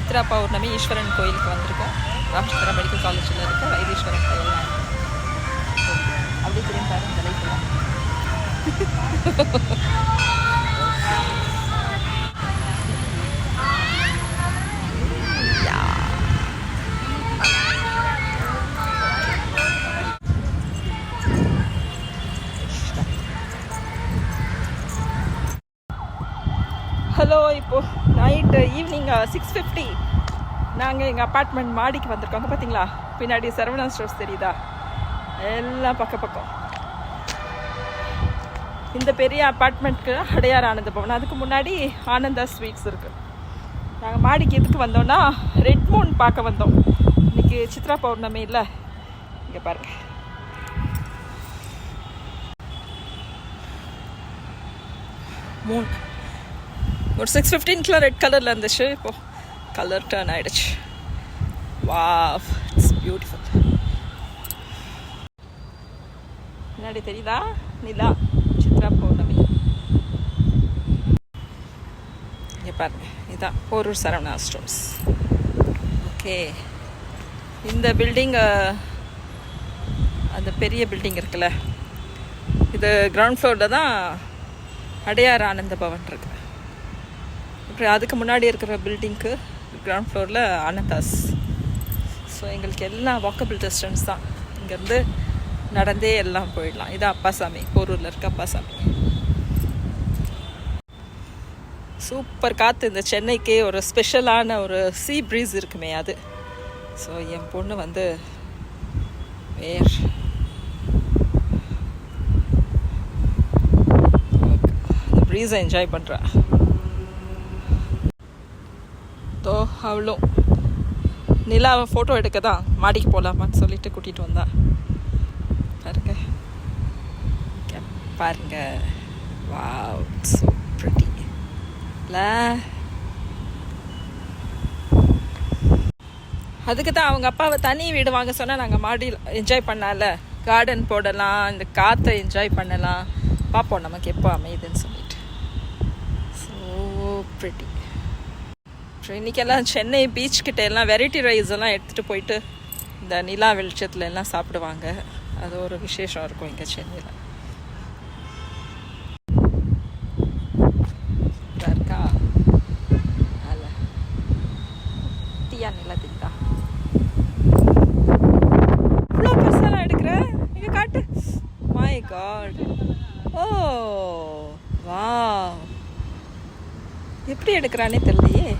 சித்ரா பௌர்ணமி ஈஸ்வரன் கோயிலுக்கு வந்திருக்கோம். ராமச்சந்திரா மெடிக்கல் காலேஜில் இருக்க வைத்தீஸ்வரன் கோயில். அப்படியே திரும்பி பாருங்க இந்த லைஃப்லாம். ஹலோ, இப்போது நைட்டு ஈவினிங் 6:50 நாங்கள் எங்கள் அப்பார்ட்மெண்ட் மாடிக்கு வந்திருக்கோம். பார்த்தீங்களா, பின்னாடி சரவணா ஸ்டோர்ஸ் தெரியுதா? எல்லாம் பக்கம். இந்த பெரிய அப்பார்ட்மெண்ட்க்கு அடையார் ஆனந்த பவன், அதுக்கு முன்னாடி ஆனந்தா ஸ்வீட்ஸ் இருக்குது. நாங்கள் மாடிக்கு எதுக்கு வந்தோம்னா ரெட் மூன் பார்க்க வந்தோம். இன்றைக்கி சித்ரா பௌர்ணமி இல்லை. இங்கே பாருங்கள், மூன் ஒரு 6:15 ரெட் கலரில் இருந்துச்சு. இப்போது கலர் டர்ன் ஆகிடுச்சு. Wow, it's beautiful. முன்னாடி தெரியுதா நிலா, சித்ரா பௌர்ணமி. இங்கே பாருங்க, இதுதான் போரூர் சரவணா ஸ்டோர்ஸ். ஓகே, இந்த பில்டிங், அந்த பெரிய பில்டிங் இருக்குல்ல, இது கிரவுண்ட் ஃப்ளோரில் தான் அடையார் ஆனந்த பவன் இருக்கு. அப்புறம் அதுக்கு முன்னாடி இருக்கிற பில்டிங்க்கு கிரவுண்ட் ஃப்ளோரில் ஆனந்தாஸ். ஸோ எங்களுக்கு எல்லாம் வாக்கபிள் டிஸ்டன்ஸ் தான். இங்கேருந்து நடந்தே எல்லாம் போயிடலாம். இது அப்பாசாமி, போரூரில் இருக்க அப்பாசாமி. சூப்பர் காற்று. இந்த சென்னைக்கே ஒரு ஸ்பெஷலான ஒரு சீ ப்ரீஸ் இருக்குமே அது. ஸோ என் பொண்ணு வந்து அந்த ப்ரீஸை என்ஜாய் பண்ணுறா. தோ அவளும் நிலாவை ஃபோட்டோ எடுக்க தான் மாடிக்கு போகலாமான்னு சொல்லிட்டு கூட்டிகிட்டு வந்தா. பாருங்க, வாவ், ஸோ பிரிட்டி இல்லை? அதுக்கு தான் அவங்க அப்பாவை தனி வீடு வாங்க சொன்னால் நாங்கள் மாடியில் என்ஜாய் பண்ணால, கார்டன் போடலாம், இந்த காற்றை என்ஜாய் பண்ணலாம். பார்ப்போம் நமக்கு எப்போ அமையுதுன்னு சொல்லிட்டு. So pretty. அப்புறம் இன்றைக்கெல்லாம் சென்னை பீச்கிட்ட எல்லாம் வெரைட்டி ரைஸ் எல்லாம் எடுத்துகிட்டு போயிட்டு இந்த நிலா வெளிச்சத்தில் எல்லாம் சாப்பிடுவாங்க. அது ஒரு விசேஷம் இருக்கும் இங்கே சென்னையில். இருக்கா அல்ல டீயா நிலா திட்டா இவ்வளோ பெருசாலாம் எடுக்கிறேன். இங்கே காட்டு. மை காட், ஓ வா, எப்படி எடுக்கிறானே தெரியலையே.